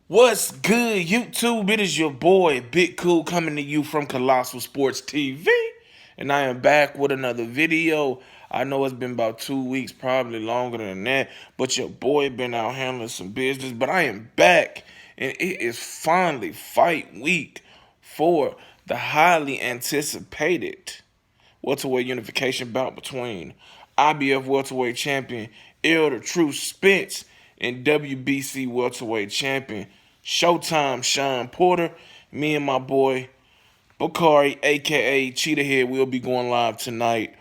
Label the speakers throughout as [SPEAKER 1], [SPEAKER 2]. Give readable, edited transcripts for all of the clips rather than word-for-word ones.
[SPEAKER 1] What's good, YouTube? It is your boy, Big Cool, coming to you from Colossal Sports TV. And I am back with another video. I know it's been about 2 weeks, probably longer than that. But your boy been out handling some business. But I am back. And it is finally fight week for the highly anticipated welterweight unification bout between IBF welterweight champion Elder Truth Spence and WBC welterweight champion Showtime Sean Porter. Me and my boy Bakari, aka Cheetah Head, will be going live tonight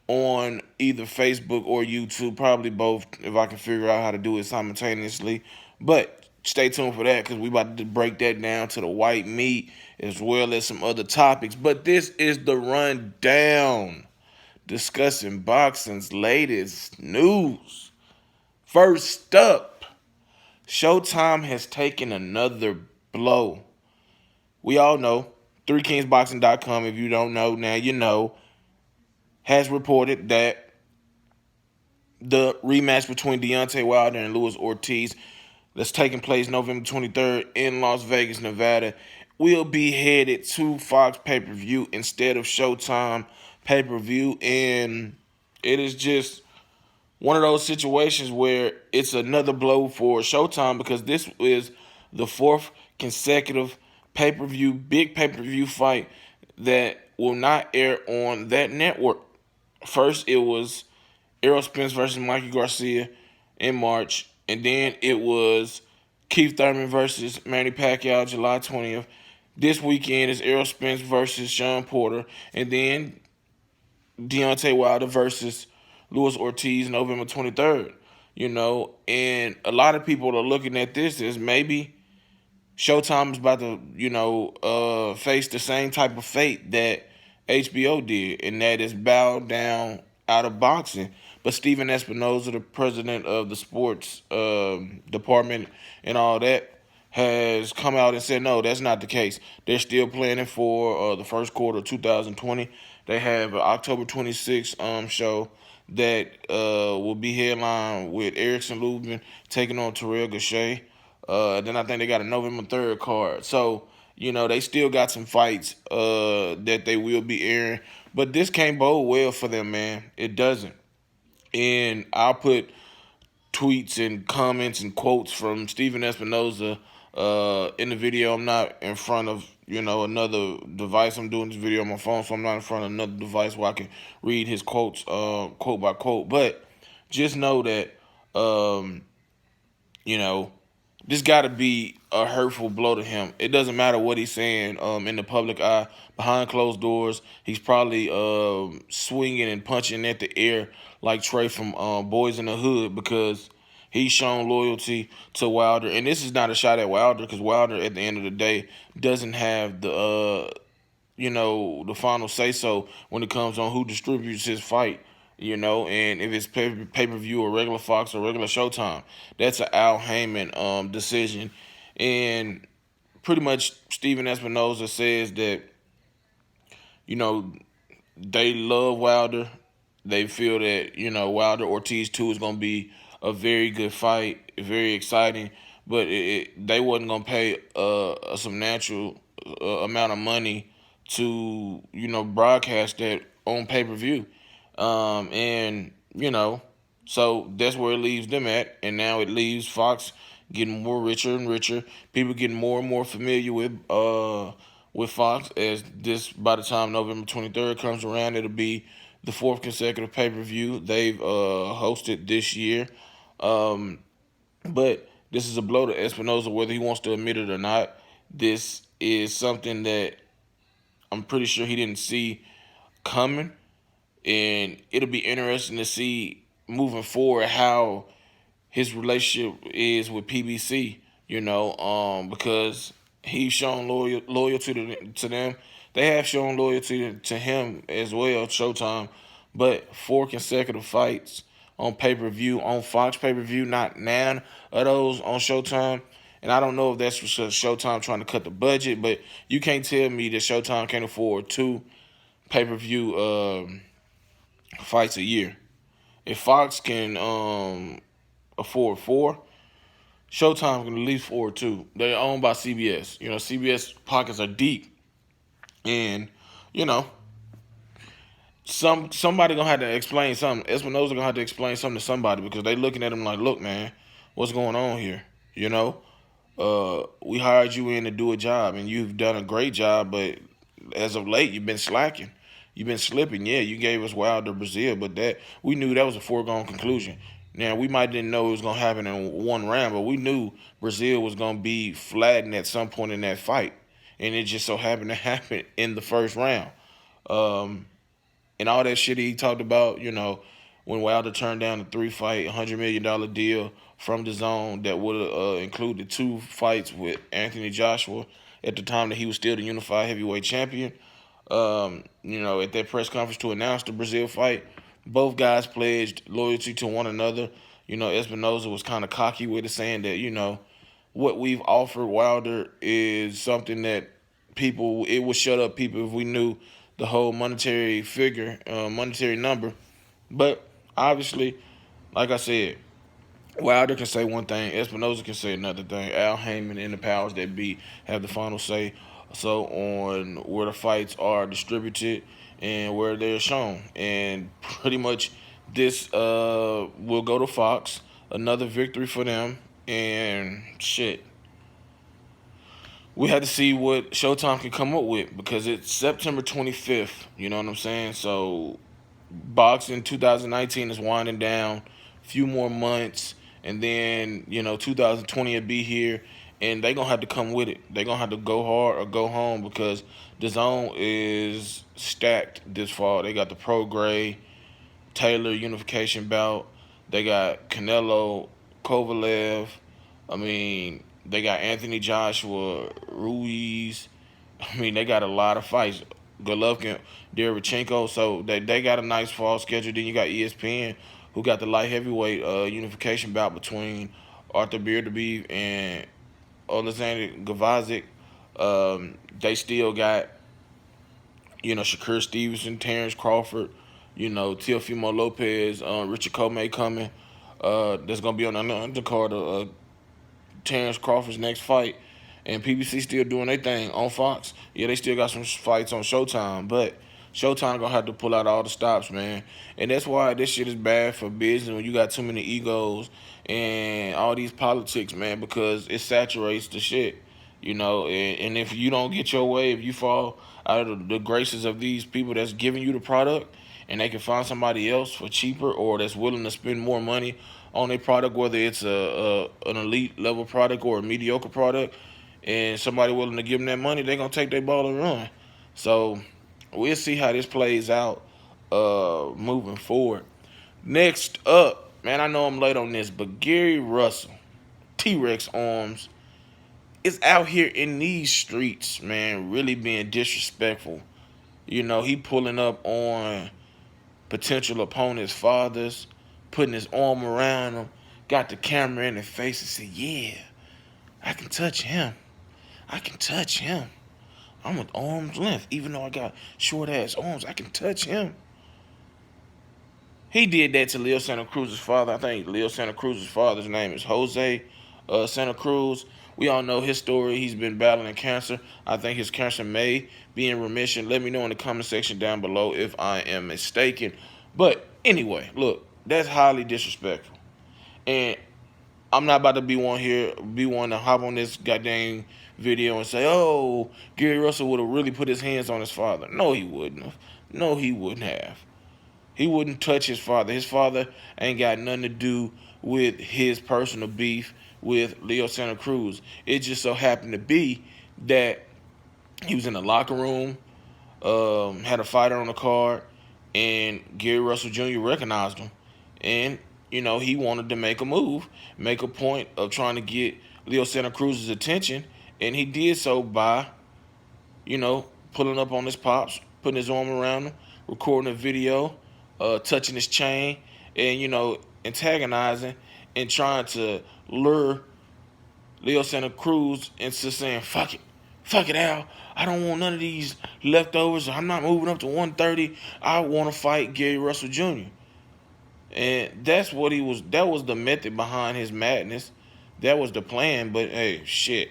[SPEAKER 1] on either Facebook or YouTube, probably both if I can figure out how to do it simultaneously. But stay tuned for that because we about to break that down to the white meat as well as some other topics. But this is the rundown discussing boxing's latest news. First up, Showtime has taken another blow. We all know, 3kingsboxing.com, if you don't know, now you know, has reported that the rematch between Deontay Wilder and Wilder Ortiz that's taking place November 23rd in Las Vegas, Nevada, will be headed to Fox pay-per-view instead of Showtime pay-per-view. And it is just one of those situations where it's another blow for Showtime because this is the fourth consecutive big pay-per-view fight that will not air on that network. First, it was Errol Spence versus Mikey Garcia in March, and then it was Keith Thurman versus Manny Pacquiao July 20th. This weekend is Errol Spence versus Sean Porter, and then Deontay Wilder versus Wilder Ortiz November 23rd. And a lot of people are looking at this as maybe Showtime is about to, face the same type of fate that HBO did, and that is bow down out of boxing. But Stephen Espinoza, the president of the sports department and all that, has come out and said, no, that's not the case. They're still planning for the first quarter of 2020. They have an October 26th show that will be headlined with Erickson Lubin taking on Terrell Gausha. Then I think they got a November 3rd card. So, they still got some fights that they will be airing. But this can't bode well for them, man. It doesn't. And I'll put tweets and comments and quotes from Stephen Espinoza in the video. I'm not in front of, another device. I'm doing this video on my phone, so I'm not in front of another device where I can read his quotes quote by quote. But just know that, this got to be a hurtful blow to him. It doesn't matter what he's saying in the public eye. Behind closed doors, he's probably swinging and punching at the air like Trey from Boys in the Hood because he's shown loyalty to Wilder. And this is not a shot at Wilder because Wilder, at the end of the day, doesn't have the final say-so when it comes on who distributes his fight. And if it's pay-per-view or regular Fox or regular Showtime, that's an Al Heyman decision. And pretty much Stephen Espinoza says that, they love Wilder. They feel that, Wilder Ortiz 2 is going to be a very good fight, very exciting. But they wasn't going to pay some natural amount of money to, broadcast that on pay-per-view. So that's where it leaves them at. And now it leaves Fox getting more richer and richer. People getting more and more familiar with Fox as this, by the time November 23rd comes around, it'll be the fourth consecutive pay-per-view they've hosted this year. But this is a blow to Espinoza, whether he wants to admit it or not. This is something that I'm pretty sure he didn't see coming. And it'll be interesting to see moving forward how his relationship is with PBC, because he's shown loyalty to them. They have shown loyalty to him as well, Showtime. But 4 consecutive fights on pay-per-view, on Fox pay-per-view, not 9 of those on Showtime. And I don't know if that's Showtime trying to cut the budget, but you can't tell me that Showtime can't afford 2 pay-per-view fights a year. If Fox can afford 4, Showtime can release for it too. They're owned by CBS. You know, CBS pockets are deep, and you know, somebody gonna have to explain something. Espinoza gonna have to explain something to somebody because they looking at him like, look, man, what's going on here? You know, we hired you in to do a job, and you've done a great job, but as of late, you've been slacking. You've been slipping. Yeah, you gave us Wilder Brazil, but that we knew that was a foregone conclusion. Now we might didn't know it was gonna happen in one round, but we knew Brazil was gonna be flattened at some point in that fight, and it just so happened to happen in the first round. Um, and all that shit he talked about, you know, when Wilder turned down the 3-fight, $100 million deal from the zone that would have included 2 fights with Anthony Joshua at the time that he was still the unified heavyweight champion. You know, at that press conference to announce the Brazil fight, both guys pledged loyalty to one another. You know, Espinoza was kind of cocky with it, saying that, you know, what we've offered Wilder is something that it would shut up people if we knew the whole monetary figure, monetary number. But obviously, like I said, Wilder can say one thing, Espinoza can say another thing. Al Heyman and the powers that be have the final say. So on where the fights are distributed and where they're shown, and pretty much this will go to Fox. Another victory for them, and shit. We had to see what Showtime can come up with because it's September 25th. You know what I'm saying? So boxing 2019 is winding down, few more months, and then 2020 will be here, and they gonna have to come with it. They gonna have to go hard or go home because the zone is stacked this fall. They got the Pro Gray Taylor unification bout. They got Canelo Kovalev. I mean, they got Anthony Joshua, Ruiz. I mean, they got a lot of fights. Golovkin, Derevchenko. So they got a nice fall schedule. Then you got ESPN, who got the light heavyweight unification bout between Arthur Beterbiev and Alexander Gavazic. They still got, Shakur Stevenson, Terrence Crawford, Teofimo Lopez, Richard Comey coming. That's going to be on the undercard of Terrence Crawford's next fight. And PBC still doing their thing on Fox. Yeah, they still got some fights on Showtime, but Showtime gonna have to pull out all the stops, man. And that's why this shit is bad for business when you got too many egos and all these politics, man, because it saturates the shit. And if you don't get your way, if you fall out of the graces of these people that's giving you the product, and they can find somebody else for cheaper or that's willing to spend more money on a product, whether it's an elite level product or a mediocre product, and somebody willing to give them that money, they're gonna take their ball and run. So we'll see how this plays out moving forward. Next up, man, I know I'm late on this, but Gary Russell, T-Rex Arms, is out here in these streets, man, really being disrespectful. He pulling up on potential opponents' fathers, putting his arm around them, got the camera in their face and said, yeah, I can touch him. I can touch him. I'm at arm's length. Even though I got short-ass arms, I can touch him. He did that to Leo Santa Cruz's father. I think Leo Santa Cruz's father's name is Jose Santa Cruz. We all know his story. He's been battling cancer. I think his cancer may be in remission. Let me know in the comment section down below if I am mistaken. But anyway, look, that's highly disrespectful. And I'm not about to be one to hop on this goddamn video and say, oh, Gary Russell would have really put his hands on his father. No, he wouldn't have. No, he wouldn't have. He wouldn't touch his father. His father ain't got nothing to do with his personal beef with Leo Santa Cruz. It just so happened to be that he was in the locker room, had a fighter on the card, and Gary Russell Jr. recognized him. And, he wanted to make a move, make a point of trying to get Leo Santa Cruz's attention, and he did so by, pulling up on his pops, putting his arm around him, recording a video, touching his chain, and, antagonizing and trying to lure Leo Santa Cruz into saying, fuck it, Al. I don't want none of these leftovers. I'm not moving up to 130. I want to fight Gary Russell Jr. And that was the method behind his madness. That was the plan, but hey, shit.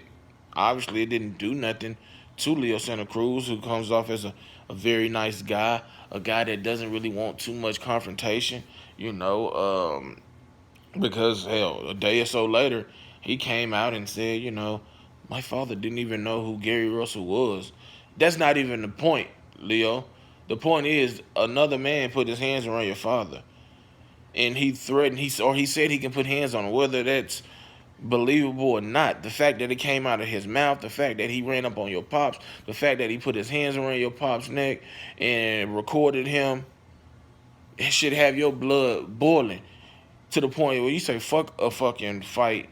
[SPEAKER 1] Obviously, it didn't do nothing to Leo Santa Cruz, who comes off as a very nice guy, a guy that doesn't really want too much confrontation, you know, because, hell, a day or so later, he came out and said, my father didn't even know who Gary Russell was. That's not even the point, Leo. The point is, another man put his hands around your father, and he threatened, he said he can put hands on him, whether that's believable or not. The fact that it came out of his mouth, the fact that he ran up on your pops, the fact that he put his hands around your pop's neck and recorded him, it should have your blood boiling to the point where you say, fuck a fucking fight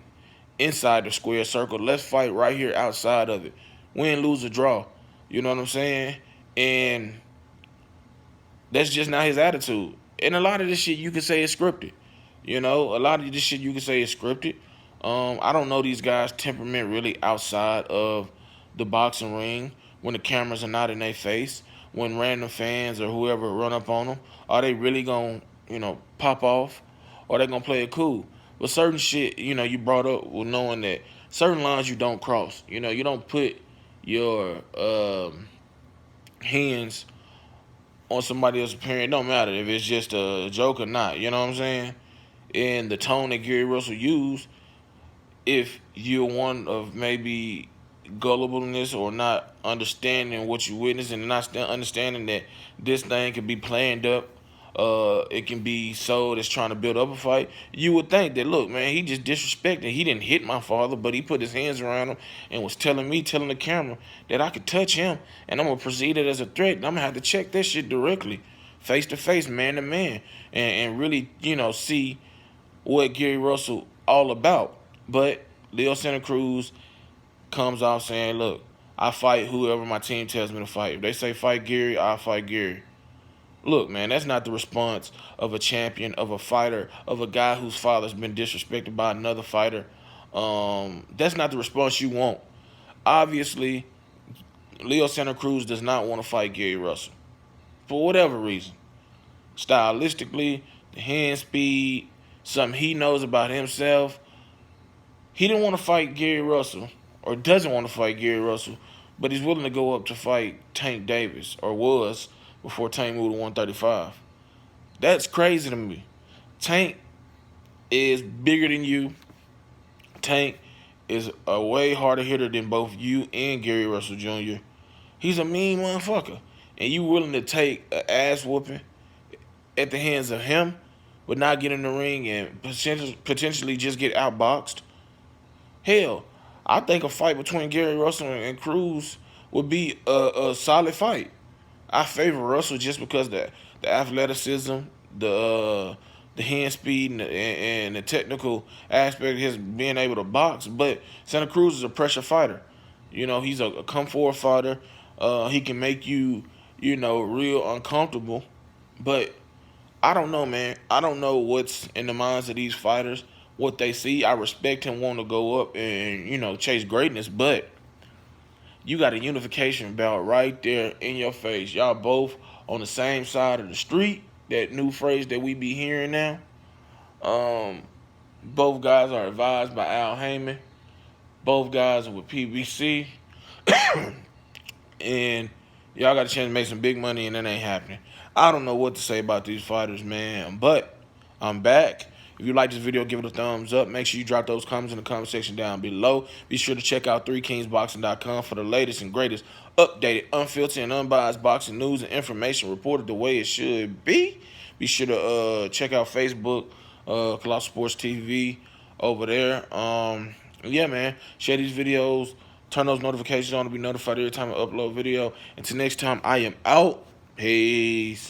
[SPEAKER 1] inside the square circle. Let's fight right here outside of it. Win, lose, or draw. You know what I'm saying? And that's just not his attitude. And a lot of this shit you can say is scripted. A lot of this shit you can say is scripted. I don't know these guys' temperament really outside of the boxing ring when the cameras are not in their face, when random fans or whoever run up on them. Are they really going to, pop off? Or are they going to play it cool? But certain shit, you brought up with knowing that certain lines you don't cross. You don't put your hands on somebody else's parent. It don't matter if it's just a joke or not. You know what I'm saying? And the tone that Gary Russell used, if you're one of maybe gullibleness or not understanding what you witnessed and not understanding that this thing can be planned up, it can be sold as trying to build up a fight, you would think that, look, man, he just disrespected. He didn't hit my father, but he put his hands around him and was telling the camera that I could touch him, and I'm going to perceive it as a threat, and I'm going to have to check that shit directly, face to face, man to man, and really, see what Gary Russell all about. But Leo Santa Cruz comes off saying, look, I fight whoever my team tells me to fight. If they say fight Gary, I'll fight Gary. Look, man, that's not the response of a champion, of a fighter, of a guy whose father's been disrespected by another fighter. That's not the response you want. Obviously, Leo Santa Cruz does not want to fight Gary Russell for whatever reason. Stylistically, the hand speed, something he knows about himself. He didn't want to fight Gary Russell, or doesn't want to fight Gary Russell, but he's willing to go up to fight Tank Davis, or was, before Tank moved to 135. That's crazy to me. Tank is bigger than you. Tank is a way harder hitter than both you and Gary Russell Jr. He's a mean motherfucker. And you willing to take an ass whooping at the hands of him, but not get in the ring and potentially just get outboxed? Hell, I think a fight between Gary Russell and Cruz would be a solid fight. I favor Russell just because the athleticism, the hand speed, and the technical aspect of his being able to box. But Santa Cruz is a pressure fighter. He's a come forward fighter. He can make you, real uncomfortable. But I don't know, man. I don't know what's in the minds of these fighters, what they see. I respect him wanting to go up and, chase greatness, but you got a unification bout right there in your face. Y'all both on the same side of the street. That new phrase that we be hearing now. Both guys are advised by Al Heyman. Both guys are with PBC. And y'all got a chance to make some big money, and that ain't happening. I don't know what to say about these fighters, man. But I'm back. If you like this video, give it a thumbs up. Make sure you drop those comments in the comment section down below. Be sure to check out 3kingsboxing.com for the latest and greatest updated, unfiltered, and unbiased boxing news and information reported the way it should be. Be sure to check out Facebook, Colossal Sports TV over there. Yeah, man. Share these videos. Turn those notifications on to be notified every time I upload video. Until next time, I am out. Peace.